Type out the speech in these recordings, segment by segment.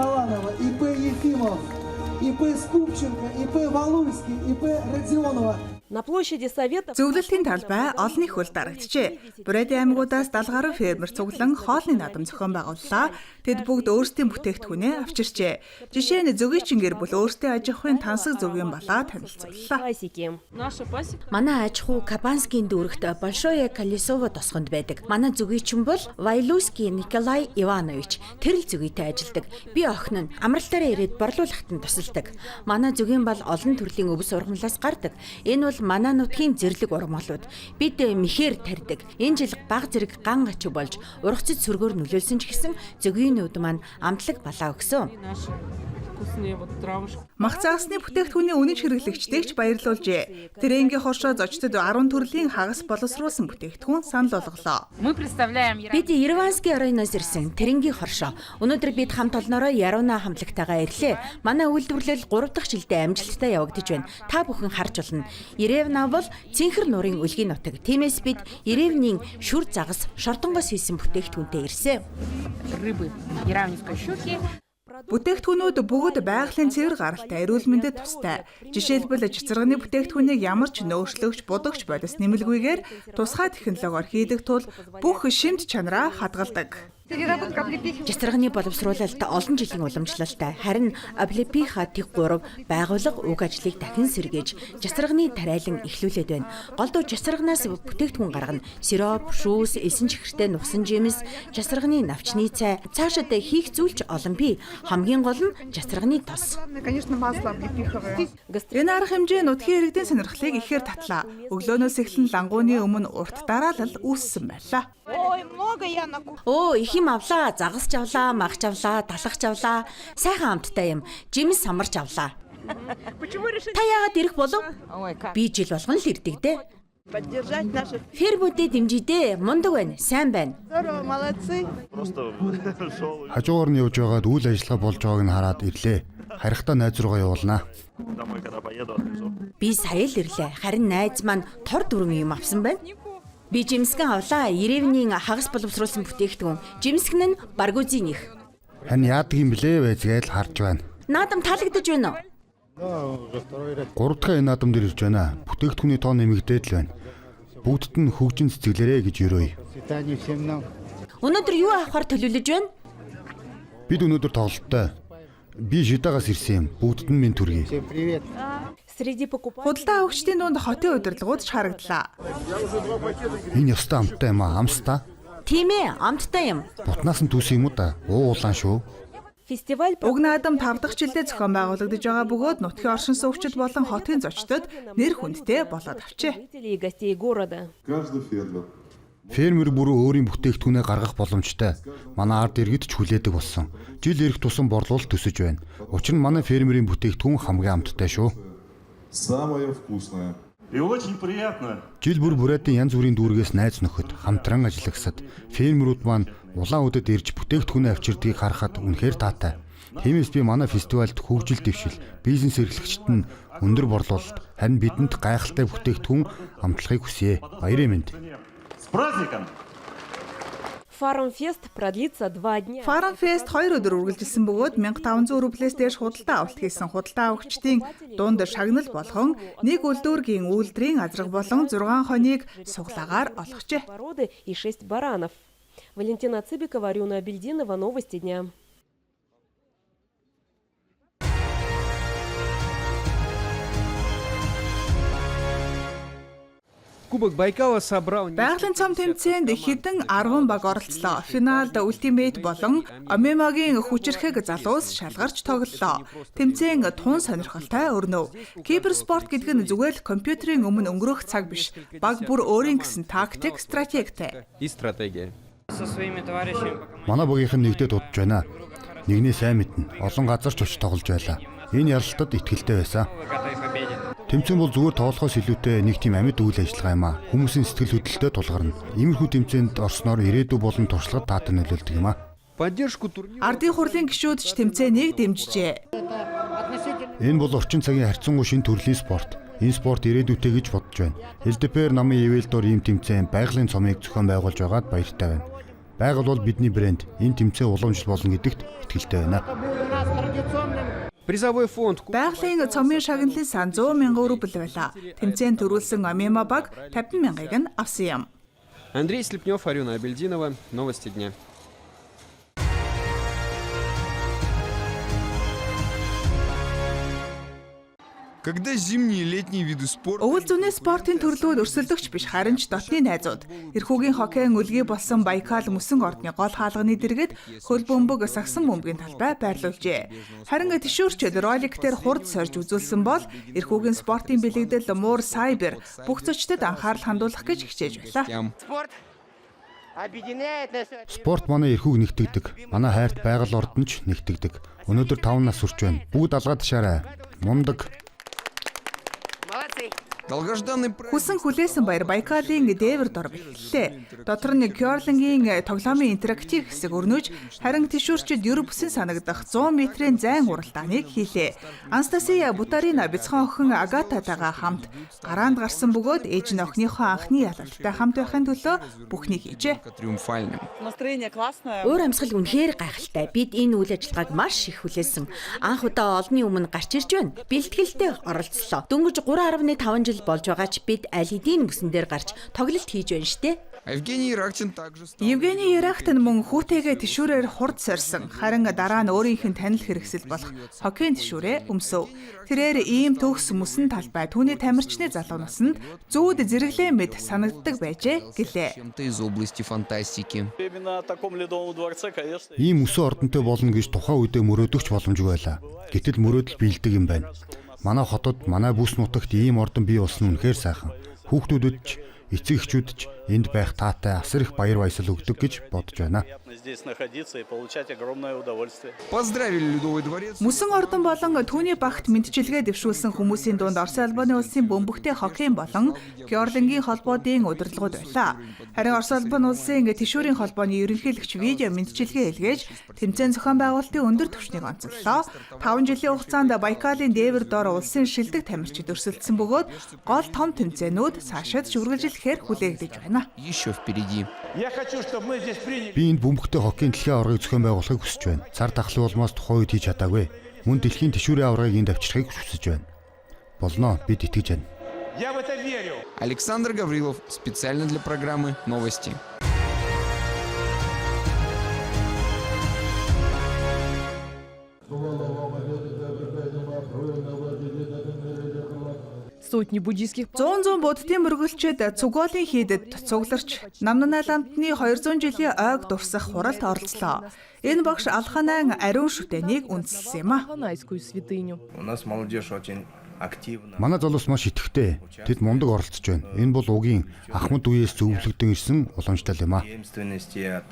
Голованова, ИП Ефимов, ИП Скупченко, ИП Валуйский, ИП Родионова. На площади Совета Зөвлөлтийн талбай олон их хөл дарагджээ. Бурайдын аймагуудаас 70 гаруй фермер цуглан хоолны наадам зохион байгууллаа. Тэд бүгд өөрсдийн бүтээгдэхүүнээ авчирчээ. Жишээ нь Зөгийчин гэр бүл өөрсдийн аж ахуйн тансаг зөвгийн балаа танилцууллаа. Манай аж ахуй Кабанскийн дүүрэгт Большое Колесово тосгонд байдаг. Манай Зөгийчин бол Вайлуйский Николай Иванович тэрл зөгийтэй ажилдаг. Би охин нь амралтаараа ирээд борлуулагт нь тусалдаг. Манай зөгийн бол олон төрлийн өвс ургамлаас гардаг. Энэ бол манай нутгийн зэрлэг ургамлууд. Бид мэхээр тарьдаг. Энэ жил баг зэрэг ган ачиг болж ургацд сүргээр нөлөөлсөн ч гэсэн зөгийнүүд маань амтлаг балаа өгсөн. Мах цаагсны бүтээгдэхүүний үнэт хэрэглэгчдийг ч баярлуулжээ. Тэрэнгийн хоршоо зочдод 10 төрлийн хагас боловсруулсан бүтээгдэхүүн санал болголоо. Бид Ереванскийн оройноос ирсэн тэрэнгийн хоршоо. Өнөөдөр бид хамт олноороо Яруна хамтлагтайгаа ирлээ. Манай үйлдвэрлэл 3 дахь жилдээ амжилттай явагдаж байна. Та бүхэн харж болно. Еревна бол цэнхэр нуурын үлгийн нутаг. Тиймээс бид Еревнийн шүр загас шортонгоос хийсэн бүтээгдэхүүнтэй ирсэн. Бүтээгдэхүүнүүд бүгд байгалийн цэвэр гаралтай, эрүүл мэндэд тустай. Жишээлбэл жицэргэний бүтээгдэхүүнийг ямар ч нөөцлөгч, будагч бодис нэмэлгүйгээр тусгай технологиор хийдэг тул бүх шимт чанараа хадгалдаг. Жицэргэний боловсруулалт олон жилийн уламжлалтай. Харин Облепиха Тэг 3 байгууллага уг ажлыг дахин сэргээж жицэргэний тариалан эхлүүлээд байна. Голдуу жицэргнаас бүтээгдэхүүн гаргана. Сироп, шүүс, элсэн чихэртэй нухсан жимс, жицэргэний навчны цай, цаашид хийх зүйлч олон бий. Хамгийн гол нь жицэргэний тос. Энэ арга хэмжээ нутгийн иргэдийн сонирхлыг ихээр татлаа. Өглөөнөөс эхлэн лангууны өмнө урт дараалал үүссэн байлаа. Их юм авлаа, загасч авлаа, махч авлаа, талахч авлаа. Сайхан амттай юм. Жимс самарч авлаа. Та яагаад ирэх болов? Би жил болгон л ирдэг дээ. Фермүүдээ дэмжидээ. Мундаг байна, сайн байна. Хажуугаар нь явж байгаад үйл ажиллагаа болж байгааг нь хараад ирлээ. Харихтаа найз руугаа явуулнаа. Би сая л ирлээ. Харин найз маань тор дүрэн юм авсан байна. Би жимсгэн авлаа. Еревнийн хагас боловсруулсан бүтээгдэхүүн. Жимсгэн нь Баргузийн их. Хань яадаг юм блэ вэ гэж харж байна. Наадам таалагдаж байна уу? 3 дахь энэ наадам дээр ирж байна. Бүтээгдэхүүний тоо нэмэгдээд л байна. Бүгдд нь хөгжин цэцгэлээрэ гэж өрөөе. Өнөөдөр юу авахар төлөвлөж байна? Бид өнөөдөр тоглолттой. Би Жидагаас ирсэн юм. Бүгдд нь минь төргий. Худалдаа авагчдын дунд хотын удирдлагууд ч харагдлаа. Энэ ёстой амттай юм аа, амстай. Тийм ээ, амттай юм. Бутнаас нь түүсэн юм уу да? Уулаан шүү. Уг наадам 5 дахь жилдээ зохион байгуулагдаж байгаа бөгөөд нутгийн оршин суугчид болон хотын зочдод нэр хүндтэй болоод авчээ. Фермер бүрөө өөрийн бүтээгдэхүүнээ гаргах боломжтой. Манай ард иргэд ч хүлээдэг болсон. Жил ирэх тусам борлуулалт төсөж байна. Учир нь манай фермерийн бүтээгдэхүүн хамгийн амттай шүү. Самое вкусное. И очень приятно. Жил бүр Бурайдын янз бүрийн дүүргээс найз нөхөд хамтран ажиллагсад фермерүүд маань улаан үдэд ирж бүтээгдэхүүнээ авчирдгийг харахад үнэхээр таатай. Тиймээс би манай фестивальд хөгжил дэвшил, бизнес эрхлэгчид нь өндөр борлуулалт, харин бидэнд гайхалтай бүтээгдэхүүн амтлахыг хүсье. Баярын мэнд. С праздником. Фармфест продлится 2 дня. Фармфест 2 өдөр үргэлжилсэн бөгөөд 1500 рублиэс дээш худалдаа авалт хийсэн худалдаа авагчдын дунд шагнал болгон нэг үлдүүргийн үйлдвэрийн азраг болон 6 хонийг суглагаар олгожээ. Породы и 6 баранов. Валентина Цыбикова, Арюна Абельдинова, новости дня. Кубок Байкала собрал... Байгалийн цом тэмцээнд хэдэн 10 баг оролцлоо. Финалд Ультимейт болон Омемагийн хүчирхэг залуус шалгарч тоглолоо. Тэмцээн тун сонирхолтой өрнөв. Киберспорт гэдэг нь зүгээр л компьютерийн өмнө өнгөрөх цаг биш. Баг бүр өөрийн гэсэн тактик, стратегтэй. Манай багийнхан нэгдээд удаж байна. Нэгний сайн мэднэ. Олон газар ч очиж тоглож байлаа. Энэ яралтад итгэлтэй байсан. Тэмцээн бол зүгээр тоглохоос илүүтэй нэг тийм амьд үйл ажиллагаа юм аа. Хүмүүсийн сэтгэл хөдлөлтөд тулгарна. Иймэрхүү тэмцээнд орсноор ирээдүй болон туршлагад таатай нөлөөлдөг юм аа. Ардын хурлын гишүүд ч тэмцээнийг дэмжижээ. Энэ бол орчин цагийн харьцангуй шинэ төрлийн спорт. Энэ спорт ирээдүйтэй гэж бодож байна. ЛДПР намын ивэлдор ийм тэмцээн байгалийн цомыг зохион байгуулж байгаад баяртай байна. Байгаль бол бидний брэнд. Энэ тэмцээн уламжлал болно гэдэгт итгэлтэй байна. Призовой фонд. Байгалийн цомын шагналын сан 100,000 рубль байлаа. Тэмцээнд төрүүлсэн Амема баг 50,000-ыг нь авсан юм. Андрей Слепнев, Арюна Абельдинова. Новости дня. Когда зимние и летние виды спорта... Өвөл зүүнний спортын төрлүүд өрсөлдөгч биш харин ч дотны найзууд. Эрхүүгийн хоккейн үлгий болсон Байкал мөсөн ордны гол хаалганы дэргэд хөл бөмбөг сагсан бөмбөгийн талбай байрлуулжээ. Харин тишүүрчид роликтер хурд сорж үзүүлсэн бол эрхүүгийн спортын бэлэгдэл муур сайбер бүх зочдод анхаарал хандуулах гэж хичээж байлаа. Спорт манай эрхүүг нэгтгэдэг. Манай хайрт байгаль орд нь ч нэгтгэдэг. Өнөөдөр 5 нас хүрч байна. Бүгд алгаад шаарай. Мундаг. Долгожданный Хүсэн хүлээсэн баяр Байкалын дээвэр дор бэлтгэлээ. Дотор нь кёрлингийн тоглоомын интерактив хэсэг өрнөж, харин тишүүрчид ер бүсэн санагдах 100 метрийн зайн уралдааныг хийлээ. Анастасия Бутарина бяцхан охин Агататайгаа хамт гараанд гарсан бөгөөд ээж нь охиныхоо анхны ялалттай хамт байхын төлөө бүхнийг хийжээ. триумфальным. Өөр амьсгал үнэхээр гайхалтай. Бид энэ үйл ажиллагааг маш их хүлээсэн. Анх удаа олонний өмнө гарч ирж байна. Бэлтгэлтэй оролцлоо. Дөнгөж 3.5 жил болж байгаа ч бид аль хэдийн мөсөн дээр гарч тоглолт хийж байна штэ. Евгений Ерахтин также стал... Евгений Ерахтин мөн хүүтэйгээ тишүүрээр хурд сорьсон. Харин дараа нь өөрийнх нь танил хэрэгсэл болох хоккейн тишүүрээ өмсөв. Тэрээр ийм төгс мөсөн талбай түүний тамирчны залуунаас нь зүүд зэрэглээ мэд санагддаг байжээ гэлээ. Чем-то из области фантастики. Ийм өсөн ордонтой болно гэж тухайн үедээ мөрөөдөгч боломжгүй байлаа. Гэтэл мөрөөдөл биелдэг юм байна. Манай хотод, манай бүс нутагт ийм ордон бий болсон нь үнэхээр сайхан. Хүүхдүүдэд ч, эцэг эхчүүд ч энд байх таатай асар их баяр баясгал өгдөг гэж бодож байна. Поздравили Ледовый дворец. Мөсөн ордон болон түүний багт мэдчилгээ дэвшүүлсэн хүмүүсийн дунд Орос албаны улсын бөмбөгтэй хоккейн болон кёрлингийн холбоодын удирдлагууд байлаа. Харин Орос албаны улсын тишүүрийн холбооны ерөнхийлөгч видео мэдчилгээ илгээж тэмцээн зохион байгуулалтын өндөр түвшнийг онцоллоо. 5 жилийн хугацаанд Байкалын дээвэр дор улсын шилдэг тамирчид өрсөлдсөн бөгөөд гол том тэмцээнүүд цаашид үргэлжлэхээр хүлээгдэж байна. Еще впереди. Би энд бөмбөгтэй хоккейн дэлхийн аваргыг зохион байгуулахыг хүсэж байна. Цар тахлын улмаас тухайн үед хийж чадаагүй. Мөн дэлхийн тишүүрийн аваргыг энд авчрахыг хүсэж байна. Болно, бид итгэж байна. Александр Гаврилов. Специально для программы «Новости». Сотни буддийских 100 буддийн мөргөлчид цуголын хийдэд цугларч намнанай ламтны 200 жилийн ойг дурсах хуралд оролцлоо. Энэ багш Алханайн ариун шүтээнийг үндэслсэн юм а. ханайскую святыню. У нас молодежь очень активна. Манай залуус маш итгэвтэй. Тэд мундаг оролцож байна. Энэ бол угийн Ахмад үеэс зөвлөгдөн ирсэн уламжлал юм а. Преемственности от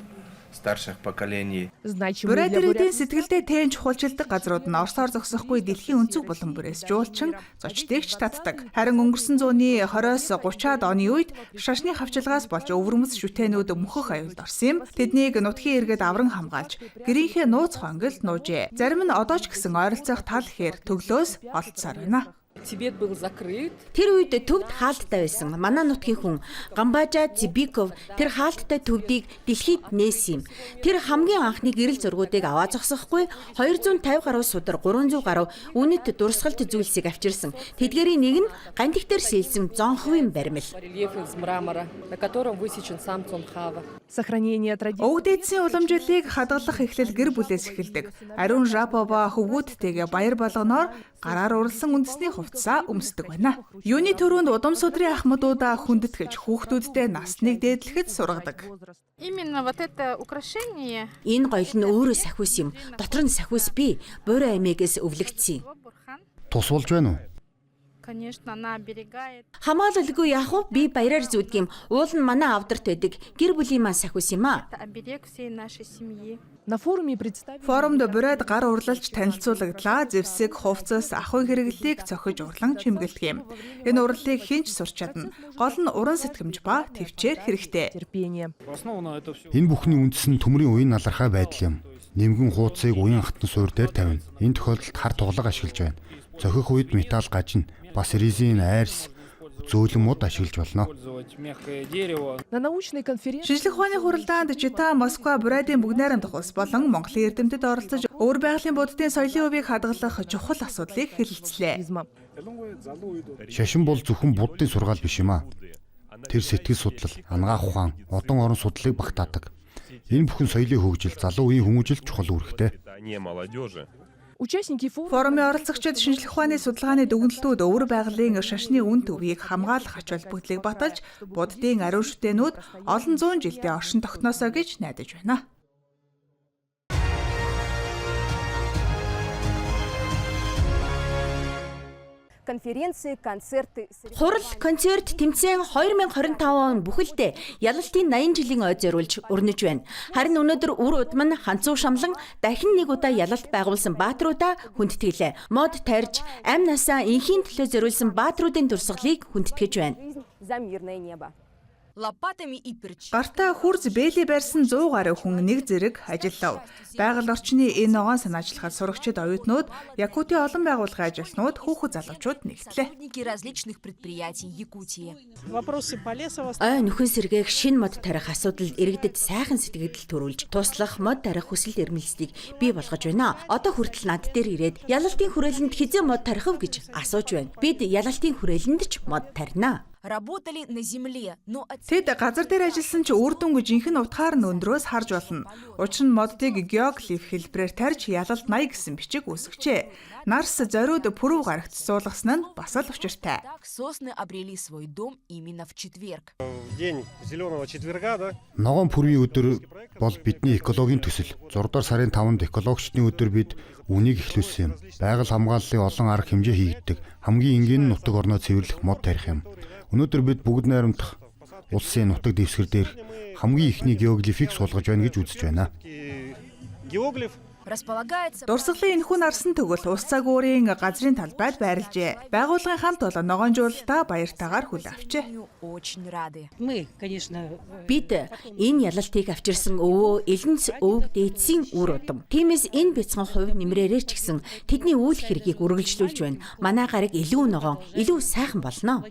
старших поколений. Значимые для Бурятиудын бурят. сэтгэлдээ тэн чухалчилдаг газрууд нь Оросоор зогсохгүй дэлхийн өнцөг булан бүрээс жуулчин зочдыг ч татдаг. Харин өнгөрсөн зууны 20-с 30-аад оны үед шашны хавчлагаас болж өвөрмөц шүтээнүүд мөхөх аюулд орсон юм. Тэднийг нутгийн иргэд авран хамгаалж гэрийнхээ нууц хонгилд нуужээ. Зарим нь одоо ч гэсэн ойролцоох тал ихээр төглөөс олдсоор байна. Тибет был закрыт. Тэр үед төвд хаалттай байсан. Манай нутгийн хүн Гамбажа Цибиков тэр хаалттай төвдийг дэлхийд нээсэн юм. Тэр хамгийн анхны гэрэл зургуудыг аваа зогсохгүй 250 гаруй судар 300 гаруй үнэт дурсгалт зүйлсийг авчирсан. Тэдгээрийн нэг нь гантик дээр шилжсэн зонховын баримл. Рельеф из мрамора, на котором высечен сам Цунхава. Сохранение традиций. Өвдөдсийн уламжлалыг хадгалах эхлэл гэр бүлээс эхэлдэг. Ариун Жапова хөвгүүдтэйгээ баяр болгоноор гараар уралсан үндэсний хувцас өмсдөг байна. Юуны төрөнд удам судрын ахмадуудаа хүндэтгэж хүүхдүүдтэй насныг дээдлэхэд сургадаг. Именно вот это украшение Энэ гоёл нь өөрөө сахиус юм. Дотор нь сахиус бий. Бороо амигээс өвлөгдсөн. Тус болж байна уу? конечно, она оберегает. Хамаалалгүй яах вэ? Би баяраар зүудг юм. Уул нь манай авдарт байдаг. Гэр бүлийн маань сахиус юм аа. Это оберег всей нашей семьи. На форуме представили... Форумд бурайд гар урлалж танилцуулагдлаа. Зэвсэг, хувцас, ахуй хэрэглэлийг цохиж урлан чимгэлдэг юм. Энэ урлалыг хинч сурч чадна. Гол нь уран сэтгэмж ба төвчээр хэрэгтэй. терпение. Энэ бүхний үндэс нь төмрийн уян налархай байдал юм. Нэмгэн хуудсыг уян хатан суур дээр тавина. Энэ тохиолдолд хар туглаг ашиглаж байна. Зохих үед металл гажина. Бас резин, айрс, зөөлөн мод ашиглаж болно. На научной конференции Шинжлэх ухааны хуралдаанд Жита, Москва, Бурайдын бүгд найрамдах улс болон Монголын эрдэмтэд оролцож өвөр байгалийн буддын соёлын хувийг хадгалах чухал асуудлыг хэлэлцлээ. Шашин бол зөвхөн буддын сургаал биш юм аа. Тэр сэтгэл судлал, анагаах ухаан, одон орон судлалыг багтаадаг. Энэ бүхэн соёлын хөгжил, залуу үеийн хүмүүжилд чухал үүрэгтэй. участники Форумын оролцогчид шинжлэх ухааны судалгааны дүгнэлтүүд өвөр байгалийн шашны үн төвийг хамгаалах ач холбогдлыг баталж, буддын ариун шүтээнүүд олон зуун жилдээ оршин тогтноосоо гэж найдаж байна. конференции, концерты. Хурал, концерт, тэмцээн 2025 он бүхэлдээ ялалтын 80 жилийн ой зориулж өрнөж байна. Харин өнөөдөр үр удам нь ханцуу шамлан дахин нэг удаа ялалт байгуулсан баатруудаа хүндэтгэлээ. Мод тарьж, амь насаа инхийн төлөө зориулсан баатруудын дурсгалыг хүндэтгэж байна. За мирное небо. Гартаа хүрз бэлий барьсан 100 гаруй хүн нэг зэрэг ажиллав. Байгаль орчны энэ ногоон санаачлахад сурагчид оюутнууд, Якутийн олон байгууллагын ажилтнууд, хүүхэд залуучууд нэгтлээ. Ой нөхөн сэргээх шин мод тарих асуудал иргэдэд сайхан сэтгэл төрүүлж, туслах мод тарих хүсэл эрмэлзлийг бий болгож байна. Одоо хүртэл над дээр ирээд ялалтын хүрээлэнд хизээ мод тарих вэ гэж асууж байна. Бид ялалтын хүрээлэнд ч мод тарина. Тэд газар дээр ажилласан ч үр дүнг жинхэнэ утгаар нь өндрөөс харж болно. Учир нь моддыг геоглиф хэлбэрээр тарьж ялалт 80 гэсэн бичиг үүсгэжээ. Нарс зориуд пүрэв гарагт суулгасан нь бас л учиртай. Ногоон пүрвийн өдөр бол бидний экологийн төсөл. 6 дугаар сарын 5-нд экологчдын өдөр бид үнийг эхлүүлсэн юм. Байгаль хамгааллын олон арга хэмжээ хийгддэг. Хамгийн энгийн нь нутаг орноо цэвэрлэх мод тарих юм. Өнөөдөр бид бүгд найрамдах улсын нутаг дэвсгэр дээр хамгийн ихний геоглифийг суулгаж байна гэж үзэж байна. Дурсгалын энэхүү нарсан төгөл ус цаг уурын газрын талбайд байрлажээ. Байгууллагын хамт олон ногоонжуулалтаа баяртайгаар хүлээн авчээ. Бид энэ ялалтыг авчирсан өвөө Элэнц өвөг дээдсийн үр удам. Тиймээс энэ бяцхан хувь нэмрээрээр ч гэсэн тэдний үйл хэргийг үргэлжлүүлж байна. Манай гариг илүү ногоон, илүү сайхан болно.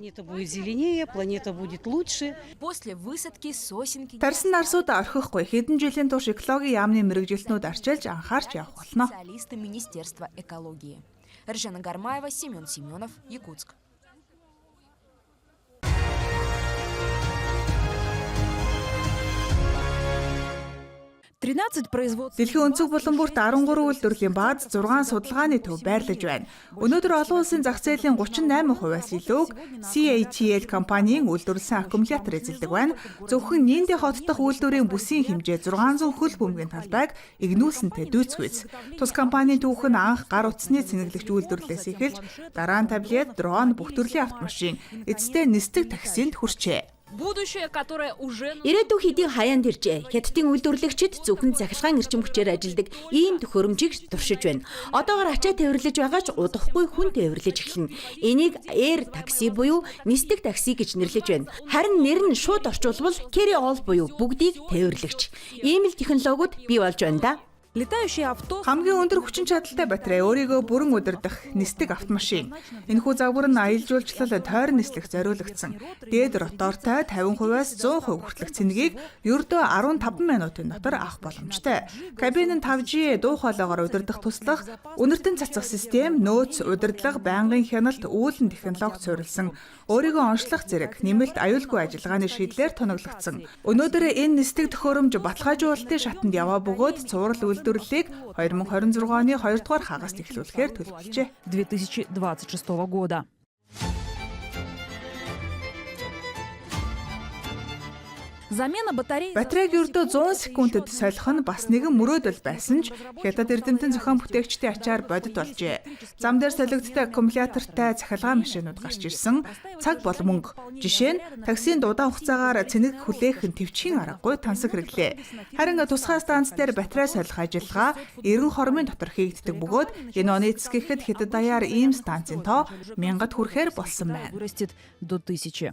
Тарсан нарсууд орхихгүй хэдэн жилийн турш экологийн яамны мэрэгжилтнүүд арчилж анхаарч явах болно. Министерства экологии. Ржана Гармаева, Семен Семенов, Якутск. Дэлхийн өнцөг булан бүрт 13 үйлдвэрлэлийн бааз 6 судалгааны төв байрлаж байна. Өнөөдөр олон улсын зах зээлийн 38%-аас илүүг CATL компанийн үйлдвэрлэсэн аккумулятор эзэлдэг байна. Зөвхөн Нинди хот дахь үйлдвэрийн бүсийн хэмжээ 600 хөл бөмбөгийн талбайг игнүүлсэнтэй дүүцгүйц. Тус компанийн түүх нь анх гар утасны цэнэглэгч үйлдвэрлэлээс эхэлж дараа нь таблет, дрон, бүх төрлийн автомашин, эцэстээ нисдэг таксинд хүрчээ. Ирээдүйн хэдийн хаяанд иржээ. Хятадын үйлдвэрлэгчид зөвхөн цахилгаан эрчим хүчээр ажилладаг ийм төхөөрөмжийг туршиж байна. Одоогоор ачаа тээвэрлэж байгаа ч удахгүй хүн тээвэрлэж эхэлнэ. Энийг air такси буюу нисдэг такси гэж нэрлэж байна. Харин нэр нь шууд орчуулбал carry all буюу бүгдийг тээвэрлэгч. Ийм л технологиуд бий болж байна да. Хамгийн өндөр хүчин чадалтай батарей өөрийгөө бүрэн удирдах нисдэг автомашин. Энэхүү загвар нь аялал жуулчлал тойрон нислэх зориулагдсан. Дээд ротортой 50%-аас 100% хүртэлх цэнэгийг ердөө 15 минутын дотор авах боломжтой. Кабин нь 5G дуу хоолойгоор удирдах туслах, үнэртэн цацах систем, нөөц, удирдлага, байнгын хяналт, үүлэн технологи суурилсан, өөрийгөө онцлох зэрэг нэмэлт аюулгүй ажиллагааны шийдлээр тоноглогдсон. Өнөөдөр энэ нисдэг төхөөрөмж баталгаажуулалтын шатанд яваа бөгөөд цуврал үйлдвэрлэлийг 2026 оны 2 дугаар хагаст эхлүүлэхээр төлөвлөжээ. 2026 года. Батарейг ердөө 100 секундэд солих нь бас нэгэн мөрөөдөл байсан ч Хятад эрдэмтэн зохион бүтээгчдийн ачаар бодит болжээ. Зам дээр солигддог аккумулятортай цахилгаан машинууд гарч ирсэн. Цаг бол мөнгө. Жишээ нь таксинд удаан хугацаагаар цэнэг хүлээх нь төвчхийн аргагүй тансаг хэрэглээ. Харин тусгай станц дээр батарей солих ажиллагаа 90 хормын дотор хийгддэг бөгөөд энэ оны эцгэхэд Хятад даяар ийм станцын тоо 1000-д хүрэхээр болсон байна. До 1000.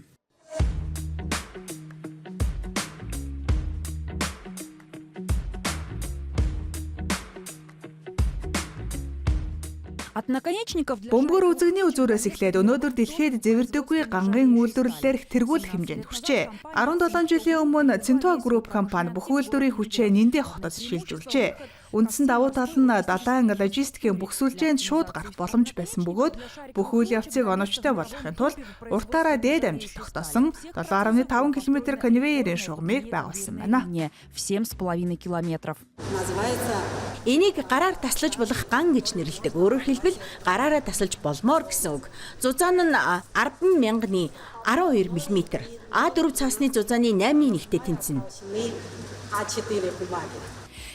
От наконечников для Бөмбөр үзэгний үзүүрээс эхлээд өнөөдөр дэлхийд зэвэрдэггүй гангийн үйлдвэрлэлээр тэргүүл хэмжээнд хүрчээ. 17 жилийн өмнө Цинтуа групп компани бүх үйлдвэрийн хүчээ Ниндэ хотод шилжүүлжээ. Үндсэн давуу тал нь далайн логистикийн бүх сүлжээнд шууд гарах боломж байсан бөгөөд бүх үйл явцыг оновчтой болгохын тулд уртаараа дээд амжилт тогтоосон 7.5 км конвейерийн шугамыг байгуулсан байна. в 7,5 километров. Энийг гараар таслаж болох ган гэж нэрлэдэг. Өөрөөр хэлбэл гараараа таслаж болмоор гэсэн үг. Зузаан нь 10,000-ны 12 мм. А4 цаасны зузааны 8-ны нэгтээ тэнцэнэ.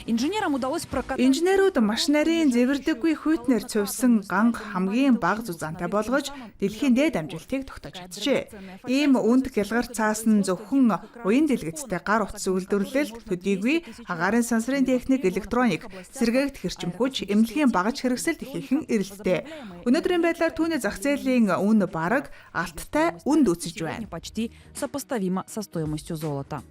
Инженерам удалось прокатать. Инженерүүд маш нарийн зэвэрдэггүй хүйтнэр цувсан ганг хамгийн бага зузаантай болгож дэлхийн дээд амжилтыг тогтоож чаджээ. Ийм үнд гялгар цаас нь зөвхөн уян дэлгэцтэй гар утас үйлдвэрлэлд төдийгүй агаарын сансрын техник, электроник, сэргээгт хэрчим хүч, эмнэлгийн багаж хэрэгсэлд ихээхэн эрэлттэй. Өнөөдрийн байдлаар түүний зах зээлийн үн бараг алттай үнд үүсэж байна. Почти сопоставимо со стоимостью золота.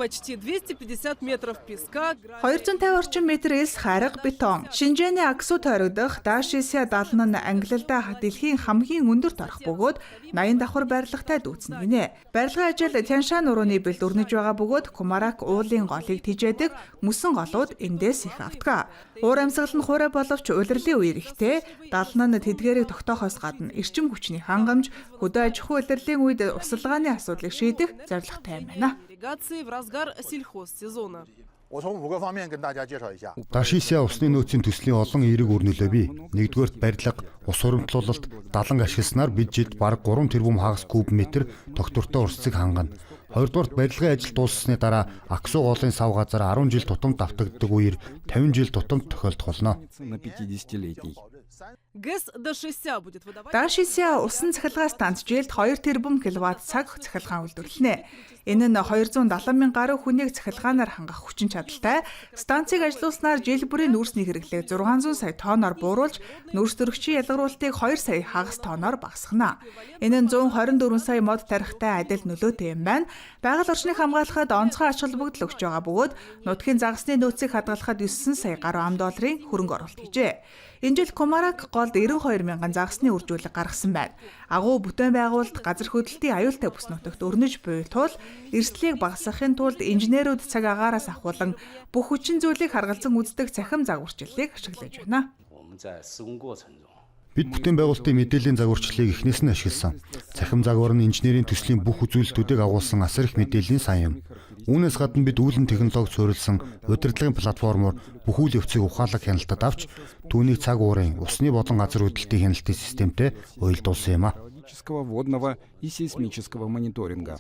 Почти 250 метров песка. 250 орчим метр элс харга бетон. Шинжээний Аксу тойрогдох Дашися 70 нь Англида дэлхийн хамгийн өндөр торох бөгөөд 80 давхар барилгатай дүүцэн гинэ. Барилгын ажил Тяншан нурууны бэлд өрнөж байгаа бөгөөд Кумарак уулын голыг тижээдэг мөсөн голууд эндээс их автга. Уур амьсгал нь хуурай боловч улирлын үеэр ихтэй 70 нь тэдгээрийг тогтоохоос гадна эрчим хүчний хангамж, хөдөө аж ахуй улирлын үед усалгааны асуудлыг шийдэх зорилготой юм байна. В разгар сельхозсезона. Дашися усны нөөцийн төслийн олон эерэг өрнөлөө бий. Нэгдүгээрт барилга, ус хуримтлуулалт, далан ашигласнаар бид жид бараг 3 тэрбум хагас куб метр тогтвортой урсцыг хангана. Хоёрдугаарт барилгын ажил дууссаны дараа Аксу голын сав газар 10 жил тутамд автагддаг үеэр 50 жил тутамд тохиолдох болно. ГЭС Д-60 будет выдавать. Дашися усан цахилгаан станц жилд 2 тэрбум киловатт цаг цахилгаан үйлдвэрлэнэ. Энэ нь 270 мянган гаруй хүнийг цахилгаанаар хангах хүчин чадалтай. Станцыг ажилуулснаар жил бүрийн нүүрсний хэрэглээг 600 сая тонноор бууруулж, нүүрс төрөгчийн ялгаруулалтыг 2 сая хагас тонноор багасгана. Энэ нь 124 сая мод тарихтай адил нөлөөтэй юм байна. Байгаль орчныг хамгаалахад онцгой ач холбогдол өгч байгаа бөгөөд нутгийн загасны нөөцийг хадгалахад 9 сая гаруй $. Хөрөнгө оруулалт хийжээ. Энэ жил Кумарак голд 92 мянган загасны үржүүлэг гаргасан байна. Агуу бүтээн байгуулалт газар хөдлөлтийн аюултай бүс нутагт өрнөж буй тул эрсдлийг багасгахын тулд инженерүүд цаг агаараас ахуулан бүх хүчин зүйлийг харгалзан үздэг цахим загварчлалыг ашиглаж байна. Бид бүтээн байгуулалтын мэдээллийн загварчлалыг эхнээс нь ашигласан. Цахим загвар нь инженерийн төслийн бүх үзүүлэлтүүдийг агуулсан асар их мэдээллийн сан юм. Үүнээс гадна бид үүлэн технологи суурилсан удирдлагын платформоор бүх үйл явцыг ухаалаг хяналтад авч түүнийг цаг уурын, усны болон газар хөдлөлтийн хяналтын системтэй уялдуулсан юм а. Водного и сейсмического мониторинга.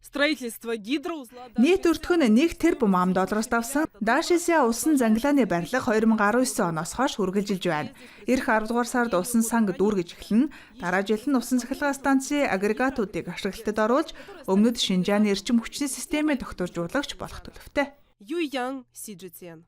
Строительство гидроузла. Нийт өртгөн 1 тэрбум $. Давсан Дашися усан зангилааны барилга 2019 оноос хойш үргэлжилж байна. Ирэх 10 дугаар сард усан санг дүүргэж эхэлнэ. Дараа жил нь усан цахилгаан станцын агрегатуудыг ашиглалтад оруулж өмнөд Шинжааны эрчим хүчний системийг тогтворжуулагч болох төлөвтэй. Юйян Сижитян.